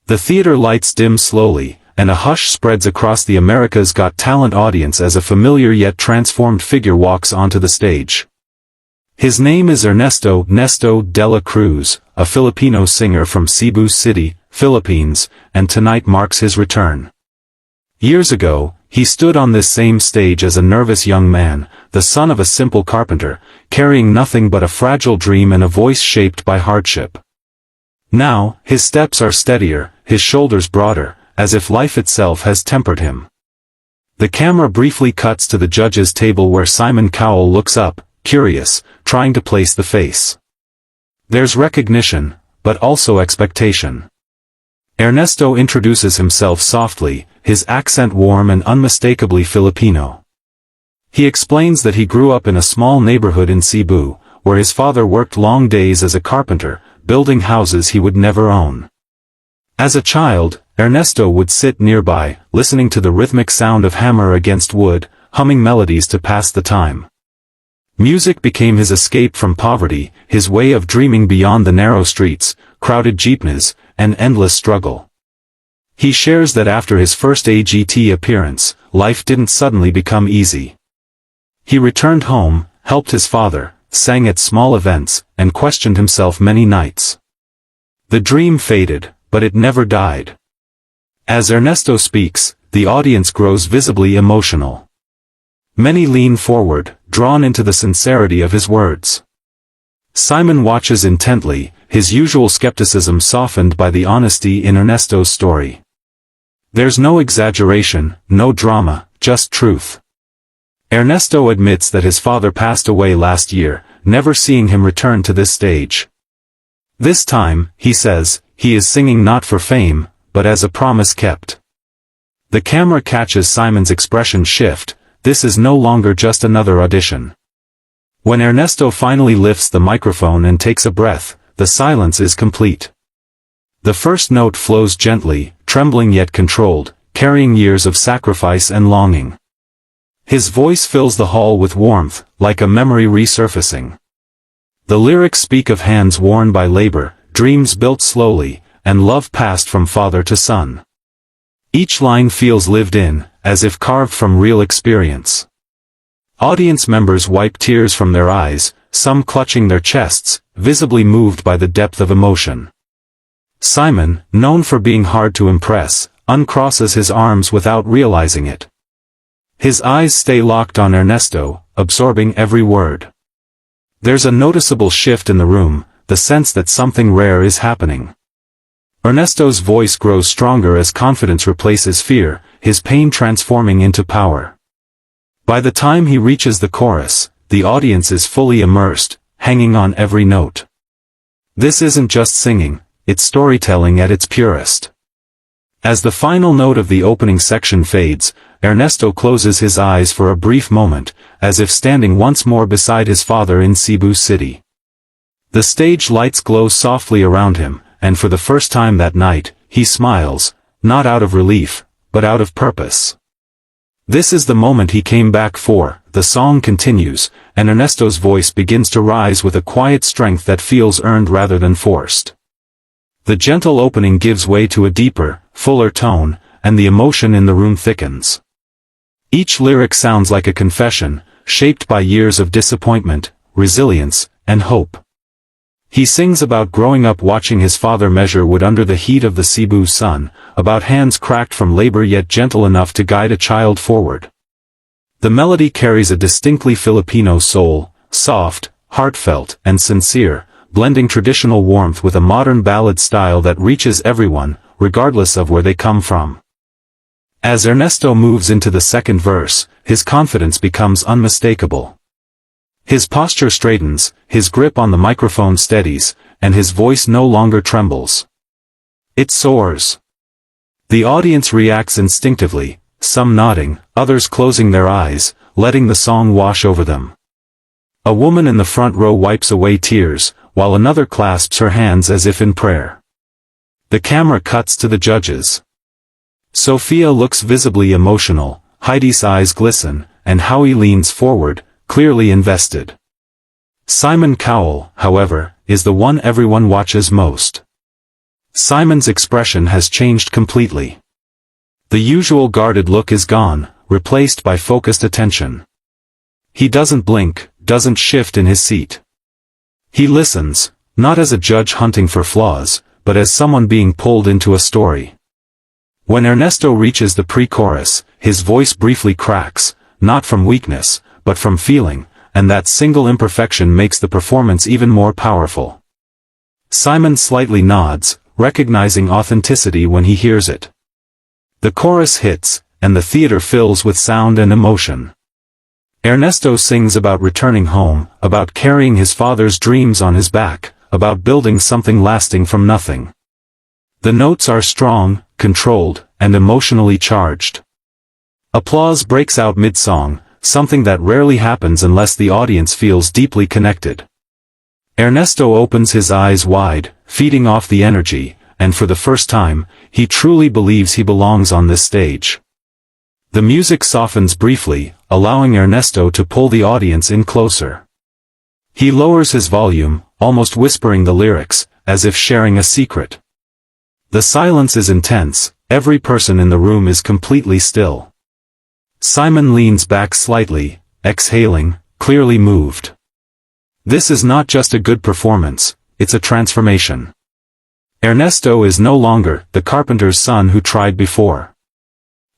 The theater lights dim slowly, and a hush spreads across the America's Got Talent audience as a familiar yet transformed figure walks onto the stage. His name is Ernesto de la Cruz, a Filipino singer from Cebu City, Philippines, and tonight marks his return. Years ago, he stood on this same stage as a nervous young man, the son of a simple carpenter, carrying nothing but a fragile dream and a voice shaped by hardship. Now, his steps are steadier, his shoulders broader, as if life itself has tempered him. The camera briefly cuts to the judge's table where Simon Cowell looks up, curious, trying to place the face. There's recognition, but also expectation. Ernesto introduces himself softly, his accent warm and unmistakably Filipino. He explains that he grew up in a small neighborhood in Cebu, where his father worked long days as a carpenter, building houses he would never own. As a child, Ernesto would sit nearby, listening to the rhythmic sound of hammer against wood, humming melodies to pass the time. Music became his escape from poverty, his way of dreaming beyond the narrow streets, crowded jeepneys, and endless struggle. He shares that after his first AGT appearance, life didn't suddenly become easy. He returned home, helped his father, sang at small events, and questioned himself many nights. The dream faded, but it never died. As Ernesto speaks, the audience grows visibly emotional. Many lean forward, drawn into the sincerity of his words. Simon watches intently, his usual skepticism softened by the honesty in Ernesto's story. There's no exaggeration, no drama, just truth. Ernesto admits that his father passed away last year, never seeing him return to this stage. This time, he says, he is singing not for fame, but as a promise kept. The camera catches Simon's expression shift. This is no longer just another audition. When Ernesto finally lifts the microphone and takes a breath, the silence is complete. The first note flows gently, trembling yet controlled, carrying years of sacrifice and longing. His voice fills the hall with warmth, like a memory resurfacing. The lyrics speak of hands worn by labor, dreams built slowly, and love passed from father to son. Each line feels lived in, as if carved from real experience. Audience members wipe tears from their eyes, some clutching their chests, visibly moved by the depth of emotion. Simon, known for being hard to impress, uncrosses his arms without realizing it. His eyes stay locked on Ernesto, absorbing every word. There's a noticeable shift in the room, the sense that something rare is happening. Ernesto's voice grows stronger as confidence replaces fear, his pain transforming into power. By the time he reaches the chorus, the audience is fully immersed, hanging on every note. This isn't just singing, it's storytelling at its purest. As the final note of the opening section fades, Ernesto closes his eyes for a brief moment, as if standing once more beside his father in Cebu City. The stage lights glow softly around him, and for the first time that night, he smiles, not out of relief, but out of purpose. This is the moment he came back for. The song continues, and Ernesto's voice begins to rise with a quiet strength that feels earned rather than forced. The gentle opening gives way to a deeper, fuller tone, and the emotion in the room thickens. Each lyric sounds like a confession, shaped by years of disappointment, resilience, and hope. He sings about growing up watching his father measure wood under the heat of the Cebu sun, about hands cracked from labor yet gentle enough to guide a child forward. The melody carries a distinctly Filipino soul, soft, heartfelt, and sincere, blending traditional warmth with a modern ballad style that reaches everyone, regardless of where they come from. As Ernesto moves into the second verse, his confidence becomes unmistakable. His posture straightens, his grip on the microphone steadies, and his voice no longer trembles. It soars. The audience reacts instinctively, some nodding, others closing their eyes, letting the song wash over them. A woman in the front row wipes away tears, while another clasps her hands as if in prayer. The camera cuts to the judges. Sophia looks visibly emotional, Heidi's eyes glisten, and Howie leans forward, clearly invested. Simon Cowell, however, is the one everyone watches most. Simon's expression has changed completely. The usual guarded look is gone, replaced by focused attention. He doesn't blink, doesn't shift in his seat. He listens, not as a judge hunting for flaws, but as someone being pulled into a story. When Ernesto reaches the pre-chorus, his voice briefly cracks, not from weakness, but from feeling, and that single imperfection makes the performance even more powerful. Simon slightly nods, recognizing authenticity when he hears it. The chorus hits, and the theater fills with sound and emotion. Ernesto sings about returning home, about carrying his father's dreams on his back, about building something lasting from nothing. The notes are strong, controlled, and emotionally charged. Applause breaks out mid-song, something that rarely happens unless the audience feels deeply connected. Ernesto opens his eyes wide, feeding off the energy, and for the first time, he truly believes he belongs on this stage. The music softens briefly, allowing Ernesto to pull the audience in closer. He lowers his volume, almost whispering the lyrics, as if sharing a secret. The silence is intense, every person in the room is completely still. Simon leans back slightly, exhaling, clearly moved. This is not just a good performance, it's a transformation. Ernesto is no longer the carpenter's son who tried before.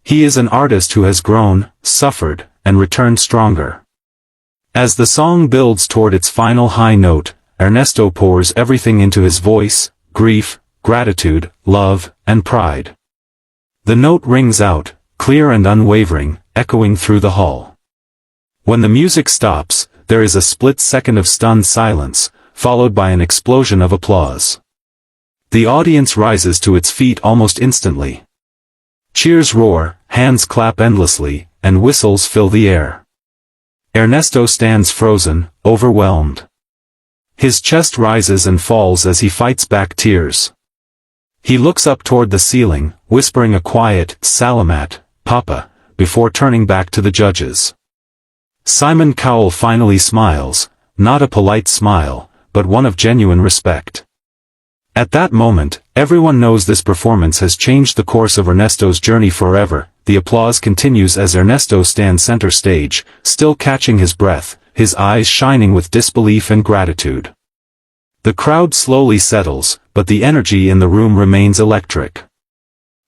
He is an artist who has grown, suffered, and returned stronger. As the song builds toward its final high note, Ernesto pours everything into his voice: grief, gratitude, love, and pride. The note rings out, clear and unwavering, echoing through the hall. When the music stops, there is a split second of stunned silence, followed by an explosion of applause. The audience rises to its feet almost instantly. Cheers roar, hands clap endlessly, and whistles fill the air. Ernesto stands frozen, overwhelmed. His chest rises and falls as he fights back tears. He looks up toward the ceiling, whispering a quiet, "Salamat, Papa," before turning back to the judges. Simon Cowell finally smiles, not a polite smile, but one of genuine respect. At that moment, everyone knows this performance has changed the course of Ernesto's journey forever. The applause continues as Ernesto stands center stage, still catching his breath, his eyes shining with disbelief and gratitude. The crowd slowly settles, but the energy in the room remains electric.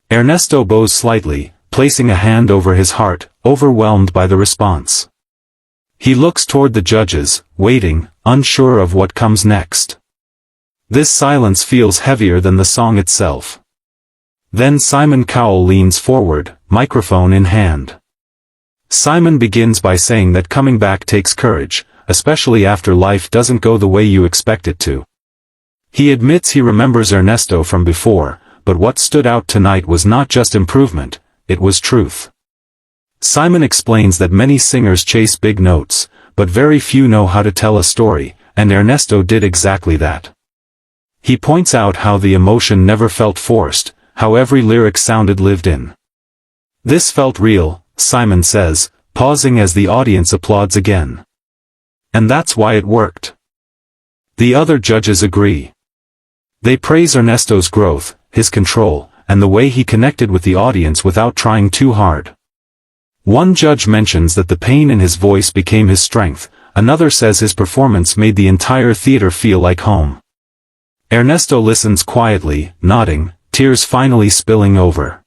Ernesto bows slightly, placing a hand over his heart, overwhelmed by the response. He looks toward the judges, waiting, unsure of what comes next. This silence feels heavier than the song itself. Then Simon Cowell leans forward, microphone in hand. Simon begins by saying that coming back takes courage, especially after life doesn't go the way you expect it to. He admits he remembers Ernesto from before, but what stood out tonight was not just improvement, it was truth. Simon explains that many singers chase big notes, but very few know how to tell a story, and Ernesto did exactly that. He points out how the emotion never felt forced, how every lyric sounded lived in. This felt real, Simon says, pausing as the audience applauds again. And that's why it worked. The other judges agree. They praise Ernesto's growth, his control, and the way he connected with the audience without trying too hard. One judge mentions that the pain in his voice became his strength, another says his performance made the entire theater feel like home. Ernesto listens quietly, nodding, tears finally spilling over.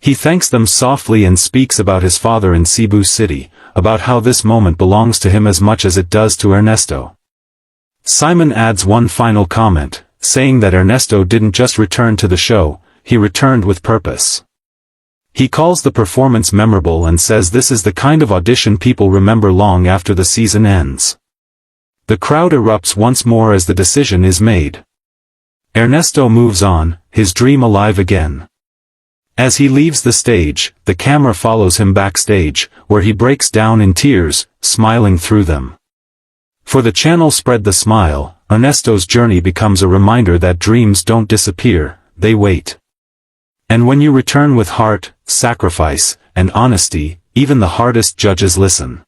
He thanks them softly and speaks about his father in Cebu City, about how this moment belongs to him as much as it does to Ernesto. Simon adds one final comment, saying that Ernesto didn't just return to the show, he returned with purpose. He calls the performance memorable and says this is the kind of audition people remember long after the season ends. The crowd erupts once more as the decision is made. Ernesto moves on, his dream alive again. As he leaves the stage, the camera follows him backstage, where he breaks down in tears, smiling through them. For the channel Spread the Smile, Ernesto's journey becomes a reminder that dreams don't disappear, they wait. And when you return with heart, sacrifice, and honesty, even the hardest judges listen.